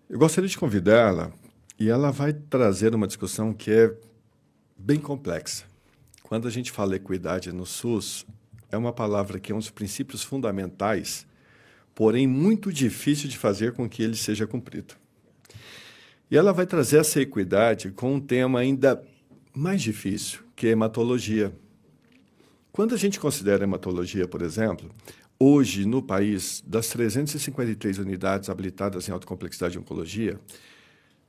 Eu gostaria de convidá-la e ela vai trazer uma discussão que é bem complexa. Quando a gente fala equidade no SUS, é uma palavra que é um dos princípios fundamentais, porém muito difícil de fazer com que ele seja cumprido. E ela vai trazer essa equidade com um tema ainda mais difícil, que é a hematologia. Quando a gente considera a hematologia, por exemplo, hoje no país, das 353 unidades habilitadas em alta complexidade de oncologia,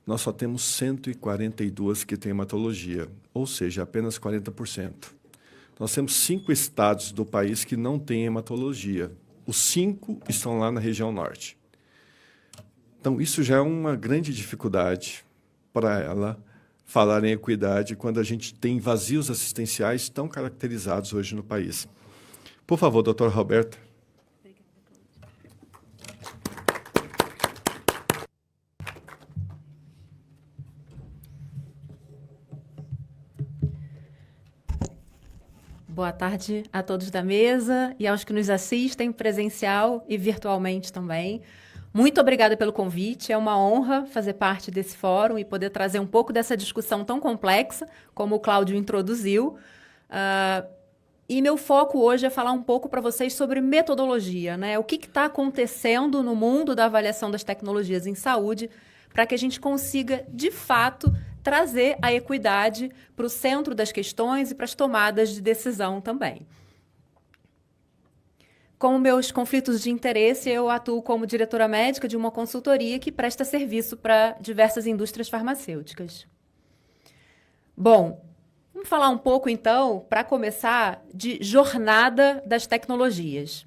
nós só temos 142 que têm hematologia, ou seja, apenas 40%. Nós temos 5 estados do país que não têm hematologia. Os 5 estão lá na região norte. Então, isso já é uma grande dificuldade para ela falar em equidade quando a gente tem vazios assistenciais tão caracterizados hoje no país. Por favor, doutora Roberta. Boa tarde a todos da mesa e aos que nos assistem presencial e virtualmente também. Muito obrigada pelo convite, é uma honra fazer parte desse fórum e poder trazer um pouco dessa discussão tão complexa, como o Cláudio introduziu. E meu foco hoje é falar um pouco para vocês sobre metodologia, né? O que está acontecendo no mundo da avaliação das tecnologias em saúde para que a gente consiga, de fato, trazer a equidade para o centro das questões e para as tomadas de decisão também. Com meus conflitos de interesse, eu atuo como diretora médica de uma consultoria que presta serviço para diversas indústrias farmacêuticas. Bom, vamos falar um pouco, então, para começar, de jornada das tecnologias.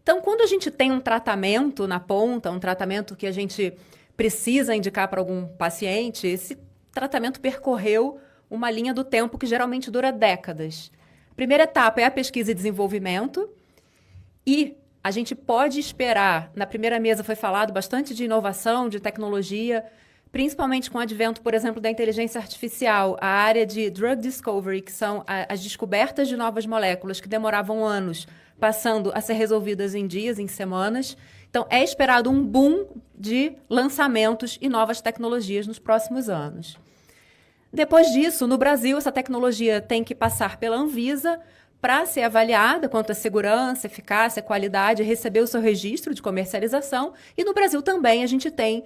Então, quando a gente tem um tratamento na ponta, um tratamento que a gente precisa indicar para algum paciente, esse tratamento percorreu uma linha do tempo que geralmente dura décadas. A primeira etapa é a pesquisa e desenvolvimento, e a gente pode esperar, na primeira mesa foi falado bastante de inovação, de tecnologia, principalmente com o advento, por exemplo, da inteligência artificial, a área de drug discovery, que são as descobertas de novas moléculas que demoravam anos, passando a ser resolvidas em dias, em semanas. Então, é esperado um boom de lançamentos e novas tecnologias nos próximos anos. Depois disso, no Brasil, essa tecnologia tem que passar pela Anvisa para ser avaliada quanto à segurança, eficácia, qualidade, receber o seu registro de comercialização. E no Brasil também a gente tem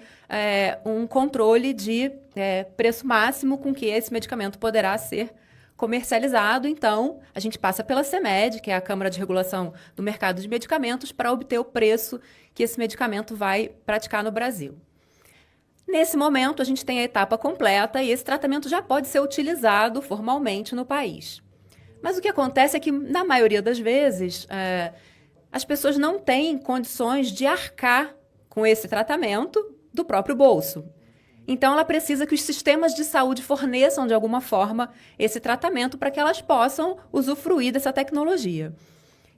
um controle de preço máximo com que esse medicamento poderá ser comercializado. Então, a gente passa pela CMED, que é a Câmara de Regulação do Mercado de Medicamentos, para obter o preço que esse medicamento vai praticar no Brasil. Nesse momento, a gente tem a etapa completa e esse tratamento já pode ser utilizado formalmente no país. Mas o que acontece é que, na maioria das vezes, as pessoas não têm condições de arcar com esse tratamento do próprio bolso. Então, ela precisa que os sistemas de saúde forneçam, de alguma forma, esse tratamento para que elas possam usufruir dessa tecnologia.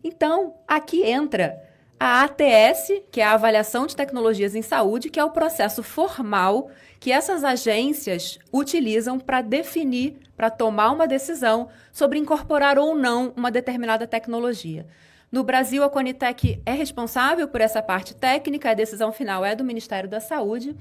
Então, aqui entra a ATS, que é a Avaliação de Tecnologias em Saúde, que é o processo formal que essas agências utilizam para definir, para tomar uma decisão sobre incorporar ou não uma determinada tecnologia. No Brasil, a Conitec é responsável por essa parte técnica, a decisão final é do Ministério da Saúde,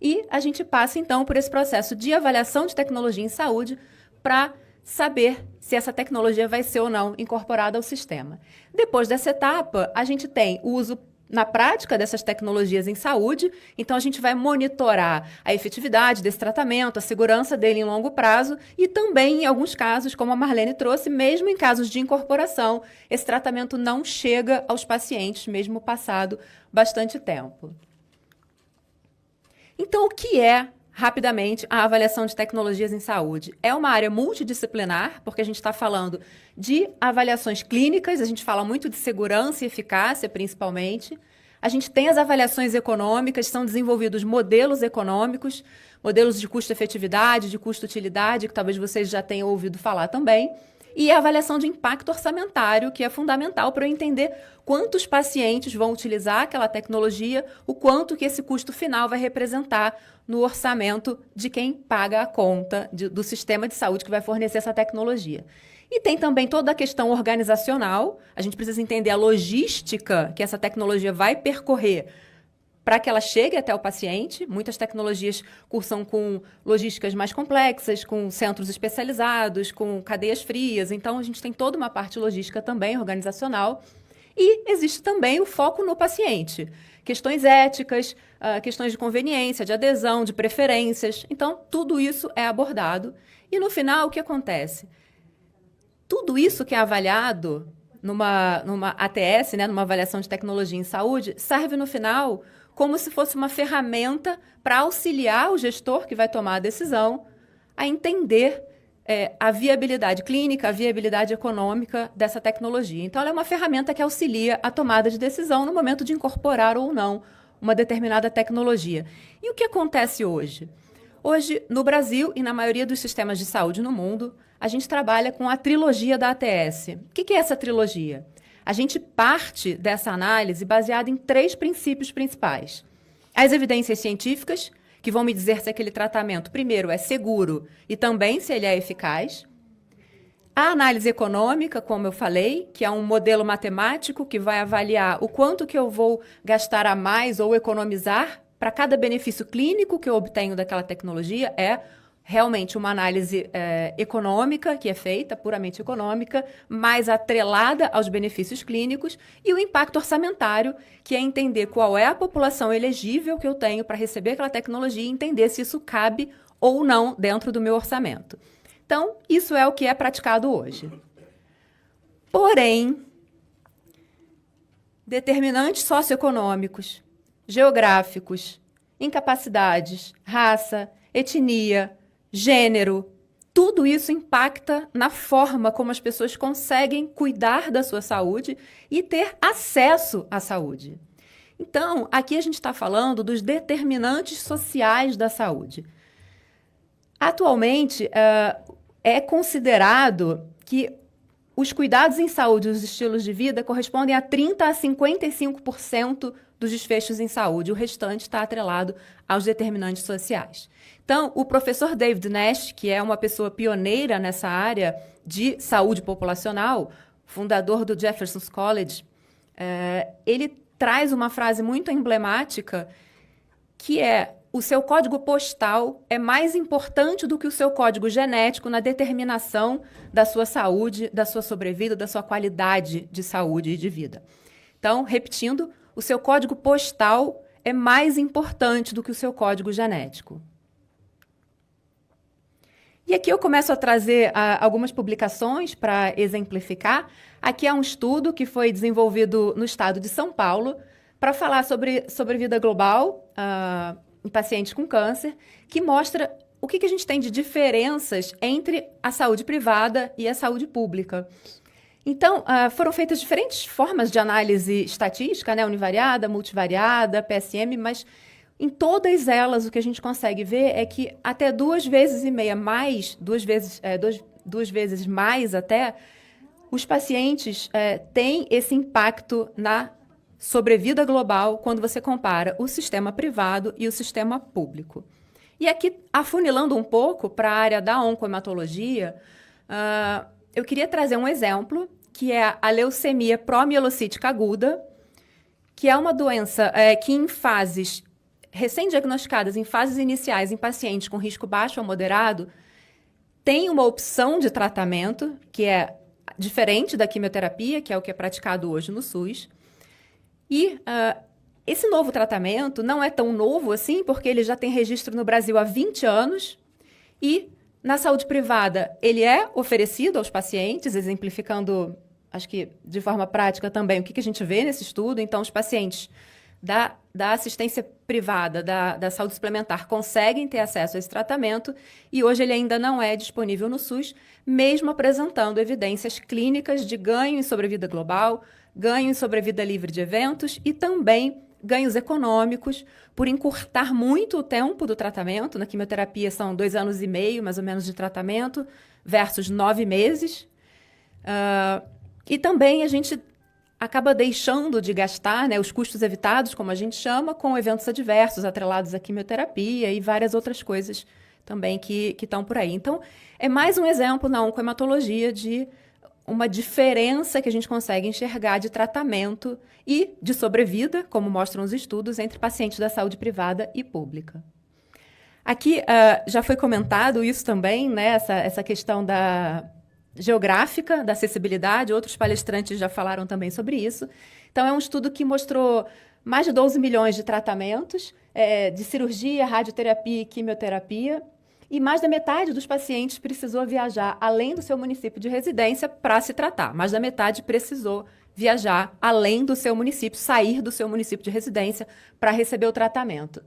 e a gente passa, então, por esse processo de avaliação de tecnologia em saúde para saber se essa tecnologia vai ser ou não incorporada ao sistema. Depois dessa etapa, a gente tem o uso na prática dessas tecnologias em saúde, então a gente vai monitorar a efetividade desse tratamento, a segurança dele em longo prazo e também, em alguns casos, como a Marlene trouxe, mesmo em casos de incorporação, esse tratamento não chega aos pacientes, mesmo passado bastante tempo. Então, o que é, rapidamente, a avaliação de tecnologias em saúde? É uma área multidisciplinar, porque a gente está falando de avaliações clínicas, a gente fala muito de segurança e eficácia, principalmente. A gente tem as avaliações econômicas, são desenvolvidos modelos econômicos, modelos de custo-efetividade, de custo-utilidade, que talvez vocês já tenham ouvido falar também. E a avaliação de impacto orçamentário, que é fundamental para eu entender quantos pacientes vão utilizar aquela tecnologia, o quanto que esse custo final vai representar no orçamento de quem paga a conta do sistema de saúde que vai fornecer essa tecnologia. E tem também toda a questão organizacional, a gente precisa entender a logística que essa tecnologia vai percorrer para que ela chegue até o paciente. Muitas tecnologias cursam com logísticas mais complexas, com centros especializados, com cadeias frias. Então, a gente tem toda uma parte logística também, organizacional. E existe também o foco no paciente. Questões éticas, questões de conveniência, de adesão, de preferências. Então, tudo isso é abordado. E, no final, o que acontece? Tudo isso que é avaliado numa ATS, né, numa avaliação de tecnologia em saúde, serve, no final, como se fosse uma ferramenta para auxiliar o gestor que vai tomar a decisão a entender a viabilidade clínica, a viabilidade econômica dessa tecnologia. Então, ela é uma ferramenta que auxilia a tomada de decisão no momento de incorporar ou não uma determinada tecnologia. E o que acontece hoje? Hoje, no Brasil e na maioria dos sistemas de saúde no mundo, a gente trabalha com a trilogia da ATS. O que é essa trilogia? A gente parte dessa análise baseada em 3 princípios principais. As evidências científicas, que vão me dizer se aquele tratamento, primeiro, é seguro e também se ele é eficaz. A análise econômica, como eu falei, que é um modelo matemático que vai avaliar o quanto que eu vou gastar a mais ou economizar para cada benefício clínico que eu obtenho daquela tecnologia. É realmente uma análise econômica que é feita, puramente econômica, mais atrelada aos benefícios clínicos, e o impacto orçamentário, que é entender qual é a população elegível que eu tenho para receber aquela tecnologia e entender se isso cabe ou não dentro do meu orçamento. Então, isso é o que é praticado hoje. Porém, determinantes socioeconômicos, geográficos, incapacidades, raça, etnia, gênero, tudo isso impacta na forma como as pessoas conseguem cuidar da sua saúde e ter acesso à saúde. Então, aqui a gente está falando dos determinantes sociais da saúde. Atualmente, é considerado que os cuidados em saúde e os estilos de vida correspondem a 30% a 55% dos desfechos em saúde. O restante está atrelado aos determinantes sociais. Então, o professor David Nash, que é uma pessoa pioneira nessa área de saúde populacional, fundador do Jefferson College, ele traz uma frase muito emblemática, que é: o seu código postal é mais importante do que o seu código genético na determinação da sua saúde, da sua sobrevida, da sua qualidade de saúde e de vida. Então, repetindo, o seu código postal é mais importante do que o seu código genético. E aqui eu começo a trazer algumas publicações para exemplificar. Aqui é um estudo que foi desenvolvido no estado de São Paulo para falar sobre sobrevida global em pacientes com câncer, que mostra o que a gente tem de diferenças entre a saúde privada e a saúde pública. Então, foram feitas diferentes formas de análise estatística, né? Univariada, multivariada, PSM, mas em todas elas o que a gente consegue ver é que até 2,5 vezes mais, duas vezes mais até, os pacientes têm esse impacto na sobrevida global quando você compara o sistema privado e o sistema público. E aqui, afunilando um pouco para a área da oncohematologia, eu queria trazer um exemplo, que é a leucemia promielocítica aguda, que é uma doença que em fases recém-diagnosticadas, em fases iniciais, em pacientes com risco baixo ou moderado, tem uma opção de tratamento que é diferente da quimioterapia, que é o que é praticado hoje no SUS. E esse novo tratamento não é tão novo assim, porque ele já tem registro no Brasil há 20 anos e na saúde privada ele é oferecido aos pacientes, exemplificando, acho que de forma prática também, o que a gente vê nesse estudo. Então, os pacientes da assistência privada, da saúde suplementar, conseguem ter acesso a esse tratamento e hoje ele ainda não é disponível no SUS, mesmo apresentando evidências clínicas de ganho em sobrevida global, ganho em sobrevida livre de eventos e também ganhos econômicos por encurtar muito o tempo do tratamento. Na quimioterapia são 2 anos e meio, mais ou menos, de tratamento, versus 9 meses. E também a gente acaba deixando de gastar, né, os custos evitados, como a gente chama, com eventos adversos atrelados à quimioterapia e várias outras coisas também que estão por aí. Então, é mais um exemplo na oncohematologia de uma diferença que a gente consegue enxergar de tratamento e de sobrevida, como mostram os estudos, entre pacientes da saúde privada e pública. Aqui já foi comentado isso também, né, essa questão da geográfica, da acessibilidade, outros palestrantes já falaram também sobre isso. Então, é um estudo que mostrou mais de 12 milhões de tratamentos de cirurgia, radioterapia e quimioterapia, e mais da metade dos pacientes precisou viajar além do seu município de residência para se tratar. Mais da metade precisou viajar além do seu município, sair do seu município de residência para receber o tratamento.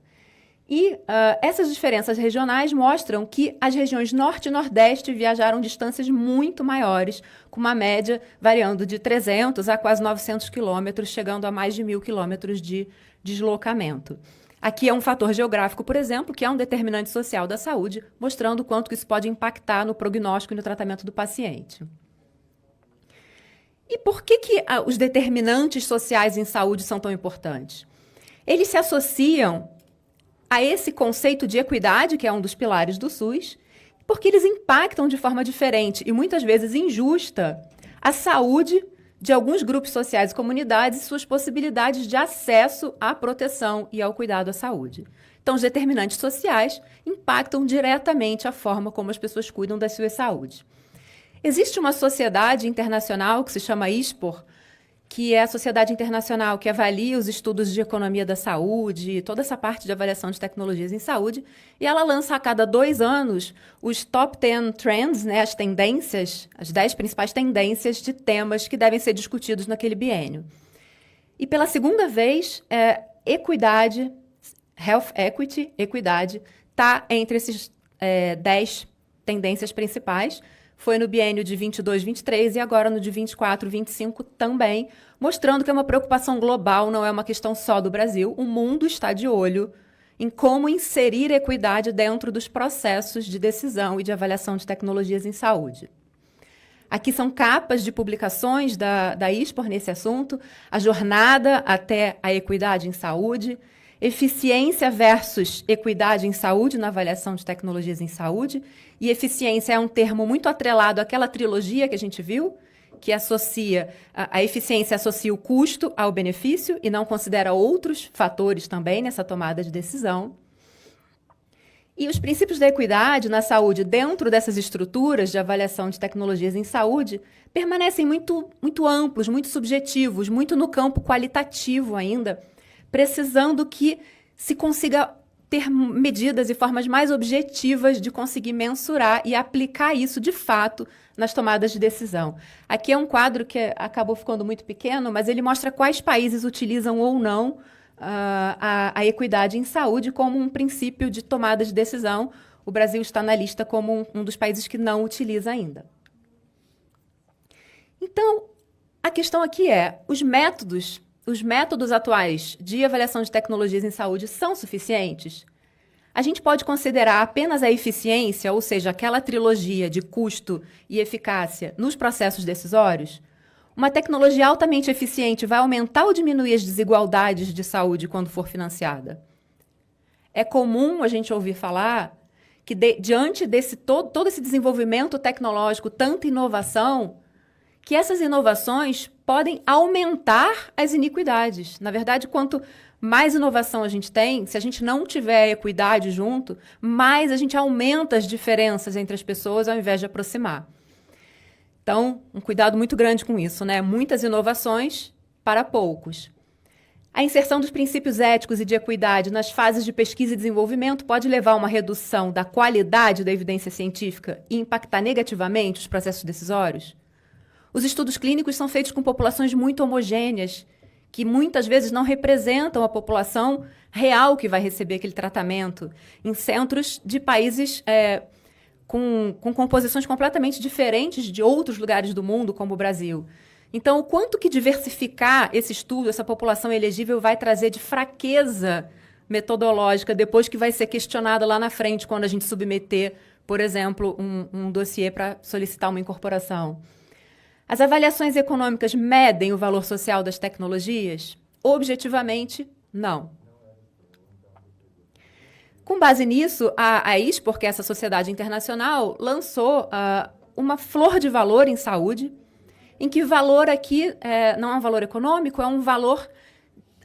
E essas diferenças regionais mostram que as regiões Norte e Nordeste viajaram distâncias muito maiores, com uma média variando de 300 a quase 900 quilômetros, chegando a mais de 1.000 quilômetros de deslocamento. Aqui é um fator geográfico, por exemplo, que é um determinante social da saúde, mostrando o quanto isso pode impactar no prognóstico e no tratamento do paciente. E por que os determinantes sociais em saúde são tão importantes? Eles se associam a esse conceito de equidade, que é um dos pilares do SUS, porque eles impactam de forma diferente e muitas vezes injusta a saúde de alguns grupos sociais e comunidades e suas possibilidades de acesso à proteção e ao cuidado à saúde. Então, os determinantes sociais impactam diretamente a forma como as pessoas cuidam da sua saúde. Existe uma sociedade internacional que se chama ISPOR, que é a sociedade internacional que avalia os estudos de economia da saúde, toda essa parte de avaliação de tecnologias em saúde, e ela lança a cada 2 anos os top 10 trends, né, as tendências, as 10 principais tendências de temas que devem ser discutidos naquele biênio. E pela segunda vez, equidade, health equity, equidade, está entre esses 10 tendências principais. Foi no biênio de 22, 23 e agora no de 24, 25 também, mostrando que é uma preocupação global, não é uma questão só do Brasil. O mundo está de olho em como inserir equidade dentro dos processos de decisão e de avaliação de tecnologias em saúde. Aqui são capas de publicações da ISPOR nesse assunto, a jornada até a equidade em saúde, eficiência versus equidade em saúde na avaliação de tecnologias em saúde. E eficiência é um termo muito atrelado àquela trilogia que a gente viu, que associa a eficiência associa o custo ao benefício e não considera outros fatores também nessa tomada de decisão. E os princípios da equidade na saúde dentro dessas estruturas de avaliação de tecnologias em saúde permanecem muito amplos, muito subjetivos, muito no campo qualitativo ainda, precisando que se consiga ter medidas e formas mais objetivas de conseguir mensurar e aplicar isso de fato nas tomadas de decisão. Aqui é um quadro que acabou ficando muito pequeno, mas ele mostra quais países utilizam ou não a equidade em saúde como um princípio de tomada de decisão. O Brasil está na lista como um dos países que não utiliza ainda. Então, a questão aqui é, os métodos atuais de avaliação de tecnologias em saúde são suficientes? A gente pode considerar apenas a eficiência, ou seja, aquela trilogia de custo e eficácia nos processos decisórios? Uma tecnologia altamente eficiente vai aumentar ou diminuir as desigualdades de saúde quando for financiada? É comum a gente ouvir falar que, diante desse todo esse desenvolvimento tecnológico, tanta inovação, que essas inovações podem aumentar as iniquidades. Na verdade, quanto mais inovação a gente tem, se a gente não tiver equidade junto, mais a gente aumenta as diferenças entre as pessoas ao invés de aproximar. Então, um cuidado muito grande com isso, né? Muitas inovações para poucos. A inserção dos princípios éticos e de equidade nas fases de pesquisa e desenvolvimento pode levar a uma redução da qualidade da evidência científica e impactar negativamente os processos decisórios? Os estudos clínicos são feitos com populações muito homogêneas, que muitas vezes não representam a população real que vai receber aquele tratamento, em centros de países com composições completamente diferentes de outros lugares do mundo, como o Brasil. Então, o quanto que diversificar esse estudo, essa população elegível, vai trazer de fraqueza metodológica depois que vai ser questionada lá na frente, quando a gente submeter, por exemplo, um dossiê para solicitar uma incorporação. As avaliações econômicas medem o valor social das tecnologias? Objetivamente, não. Com base nisso, a ISPOR, que é essa sociedade internacional, lançou uma flor de valor em saúde, em que valor aqui não é um valor econômico, é um valor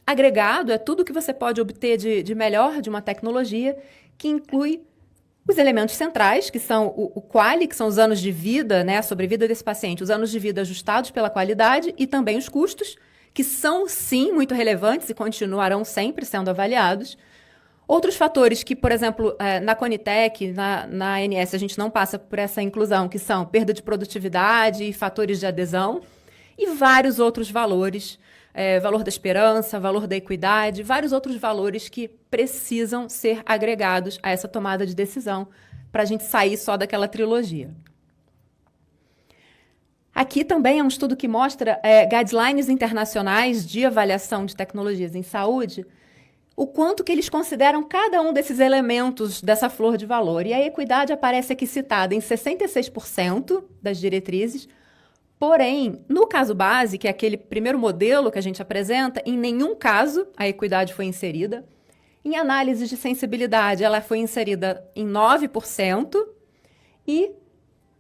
agregado, é tudo que você pode obter de melhor de uma tecnologia, que inclui os elementos centrais, que são o quali, que são os anos de vida, né, a sobrevida desse paciente, os anos de vida ajustados pela qualidade, e também os custos, que são, sim, muito relevantes e continuarão sempre sendo avaliados. Outros fatores que, por exemplo, na Conitec, na ANS, a gente não passa por essa inclusão, que são perda de produtividade e fatores de adesão, e vários outros valores, valor da esperança, valor da equidade, vários outros valores que precisam ser agregados a essa tomada de decisão para a gente sair só daquela trilogia. Aqui também é um estudo que mostra guidelines internacionais de avaliação de tecnologias em saúde, o quanto que eles consideram cada um desses elementos dessa flor de valor. E a equidade aparece aqui citada em 66% das diretrizes, porém, no caso base, que é aquele primeiro modelo que a gente apresenta, em nenhum caso a equidade foi inserida. Em análise de sensibilidade, ela foi inserida em 9% e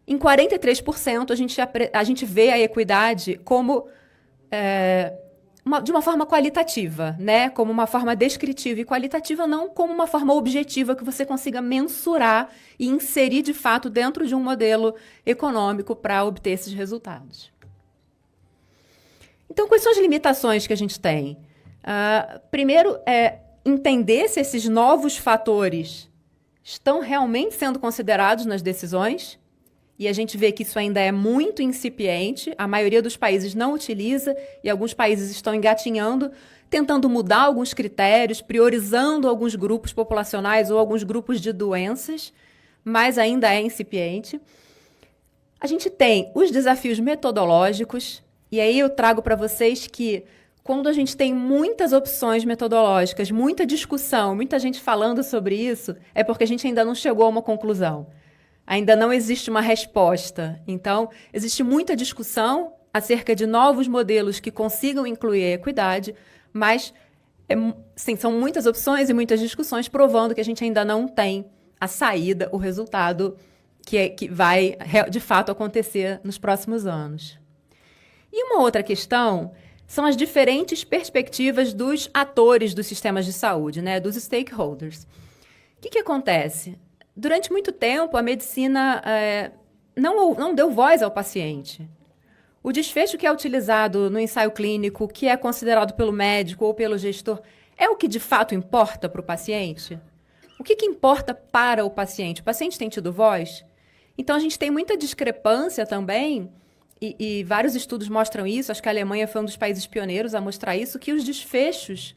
em 43% a gente vê a equidade como de uma forma qualitativa, né? Como uma forma descritiva e qualitativa, não como uma forma objetiva que você consiga mensurar e inserir de fato dentro de um modelo econômico para obter esses resultados. Então, quais são as limitações que a gente tem? Primeiro, entender se esses novos fatores estão realmente sendo considerados nas decisões. E a gente vê que isso ainda é muito incipiente, a maioria dos países não utiliza e alguns países estão engatinhando, tentando mudar alguns critérios, priorizando alguns grupos populacionais ou alguns grupos de doenças, mas ainda é incipiente. A gente tem os desafios metodológicos, e aí eu trago para vocês que quando a gente tem muitas opções metodológicas, muita discussão, muita gente falando sobre isso, é porque a gente ainda não chegou a uma conclusão. Ainda não existe uma resposta. Então, existe muita discussão acerca de novos modelos que consigam incluir a equidade, mas sim, são muitas opções e muitas discussões provando que a gente ainda não tem a saída, o resultado que vai, de fato, acontecer nos próximos anos. E uma outra questão são as diferentes perspectivas dos atores dos sistemas de saúde, né, dos stakeholders. O que acontece? Durante muito tempo, a medicina não deu voz ao paciente. O desfecho que é utilizado no ensaio clínico, que é considerado pelo médico ou pelo gestor, é o que de fato importa para o paciente? O que importa para o paciente? O paciente tem tido voz? Então, a gente tem muita discrepância também, e vários estudos mostram isso, acho que a Alemanha foi um dos países pioneiros a mostrar isso, que os desfechos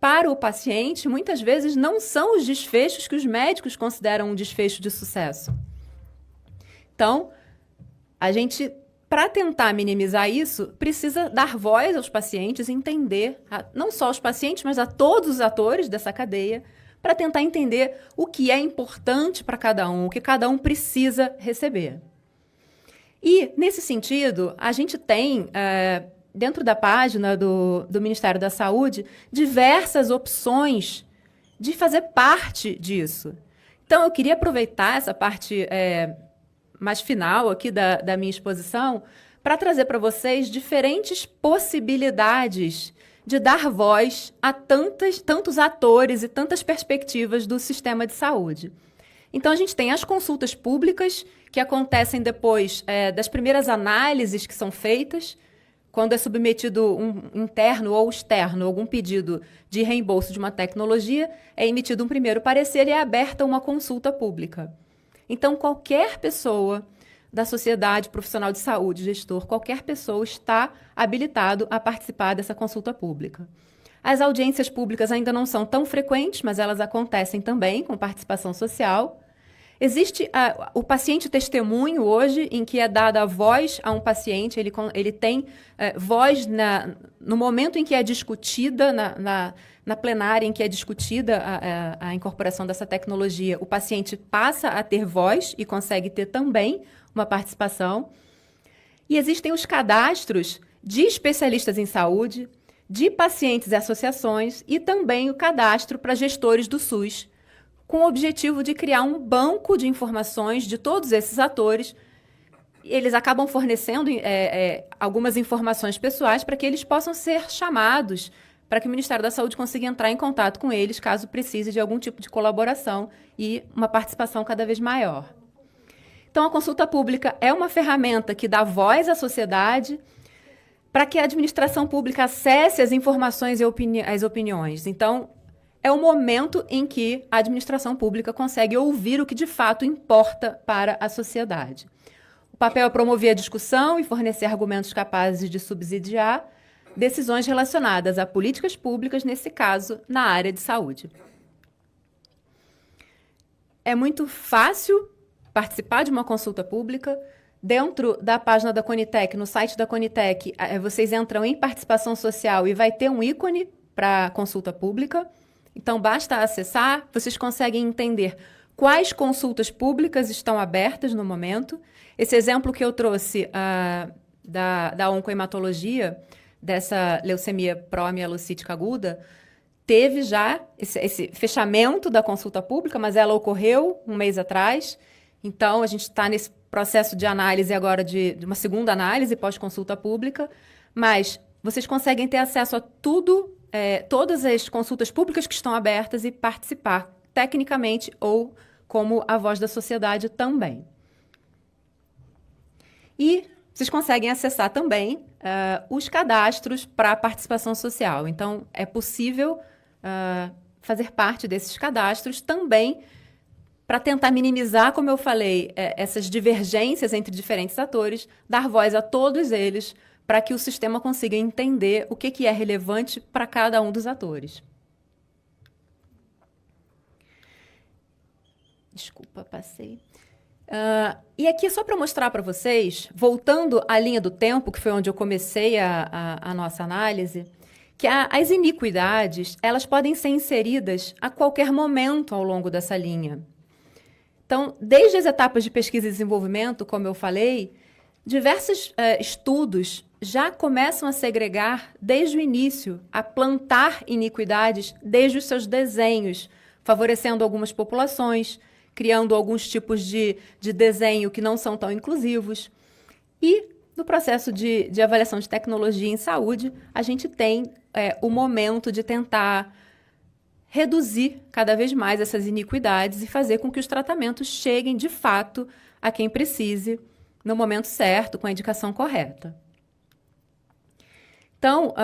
para o paciente, muitas vezes, não são os desfechos que os médicos consideram um desfecho de sucesso. Então, a gente, para tentar minimizar isso, precisa dar voz aos pacientes, entender, não só aos pacientes, mas a todos os atores dessa cadeia, para tentar entender o que é importante para cada um, o que cada um precisa receber. E, nesse sentido, a gente tem dentro da página do Ministério da Saúde, diversas opções de fazer parte disso. Então, eu queria aproveitar essa parte mais final aqui da minha exposição para trazer para vocês diferentes possibilidades de dar voz a tantos atores e tantas perspectivas do sistema de saúde. Então, a gente tem as consultas públicas, que acontecem depois das primeiras análises que são feitas, quando é submetido um interno ou externo, algum pedido de reembolso de uma tecnologia, é emitido um primeiro parecer e é aberta uma consulta pública. Então, qualquer pessoa da sociedade, profissional de saúde, gestor, qualquer pessoa está habilitado a participar dessa consulta pública. As audiências públicas ainda não são tão frequentes, mas elas acontecem também com participação social. Existe o paciente testemunho hoje, em que é dada a voz a um paciente, ele tem voz no momento em que é discutida, na plenária em que é discutida a incorporação dessa tecnologia, o paciente passa a ter voz e consegue ter também uma participação. E existem os cadastros de especialistas em saúde, de pacientes e associações, e também o cadastro para gestores do SUS, com o objetivo de criar um banco de informações de todos esses atores, eles acabam fornecendo algumas informações pessoais para que eles possam ser chamados, para que o Ministério da Saúde consiga entrar em contato com eles, caso precise de algum tipo de colaboração e uma participação cada vez maior. Então, a consulta pública é uma ferramenta que dá voz à sociedade para que a administração pública acesse as informações e as opiniões. Então, é o momento em que a administração pública consegue ouvir o que de fato importa para a sociedade. O papel é promover a discussão e fornecer argumentos capazes de subsidiar decisões relacionadas a políticas públicas, nesse caso, na área de saúde. É muito fácil participar de uma consulta pública. Dentro da página da Conitec, no site da Conitec, vocês entram em participação social e vai ter um ícone para consulta pública. Então, basta acessar, vocês conseguem entender quais consultas públicas estão abertas no momento. Esse exemplo que eu trouxe da oncohematologia, dessa leucemia pró-mielocítica aguda, teve já esse fechamento da consulta pública, mas ela ocorreu um mês atrás. Então, a gente está nesse processo de análise agora, de uma segunda análise pós-consulta pública, mas vocês conseguem ter acesso a tudo, todas as consultas públicas que estão abertas e participar tecnicamente ou como a voz da sociedade também. E vocês conseguem acessar também os cadastros para a participação social. Então, é possível fazer parte desses cadastros também para tentar minimizar, como eu falei, essas divergências entre diferentes atores, dar voz a todos eles para que o sistema consiga entender o que é relevante para cada um dos atores. Desculpa, passei. E aqui, só para mostrar para vocês, voltando à linha do tempo, que foi onde eu comecei a nossa análise, que as iniquidades, elas podem ser inseridas a qualquer momento ao longo dessa linha. Então, desde as etapas de pesquisa e desenvolvimento, como eu falei, diversos estudos já começam a segregar desde o início, a plantar iniquidades desde os seus desenhos, favorecendo algumas populações, criando alguns tipos de desenho que não são tão inclusivos. E, no processo de avaliação de tecnologia em saúde, a gente tem o momento de tentar reduzir cada vez mais essas iniquidades e fazer com que os tratamentos cheguem, de fato, a quem precise, no momento certo, com a indicação correta. Então,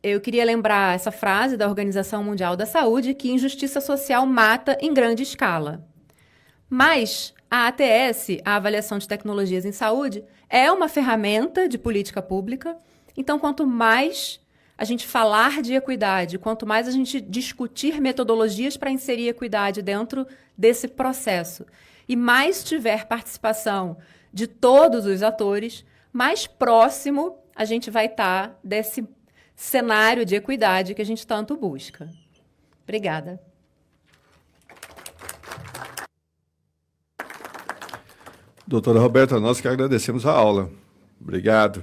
eu queria lembrar essa frase da Organização Mundial da Saúde, que injustiça social mata em grande escala. Mas a ATS, a Avaliação de Tecnologias em Saúde, é uma ferramenta de política pública. Então, quanto mais a gente falar de equidade, quanto mais a gente discutir metodologias para inserir equidade dentro desse processo, e mais tiver participação de todos os atores, mais próximo a gente vai estar desse cenário de equidade que a gente tanto busca. Obrigada. Doutora Roberta, nós que agradecemos a aula. Obrigado.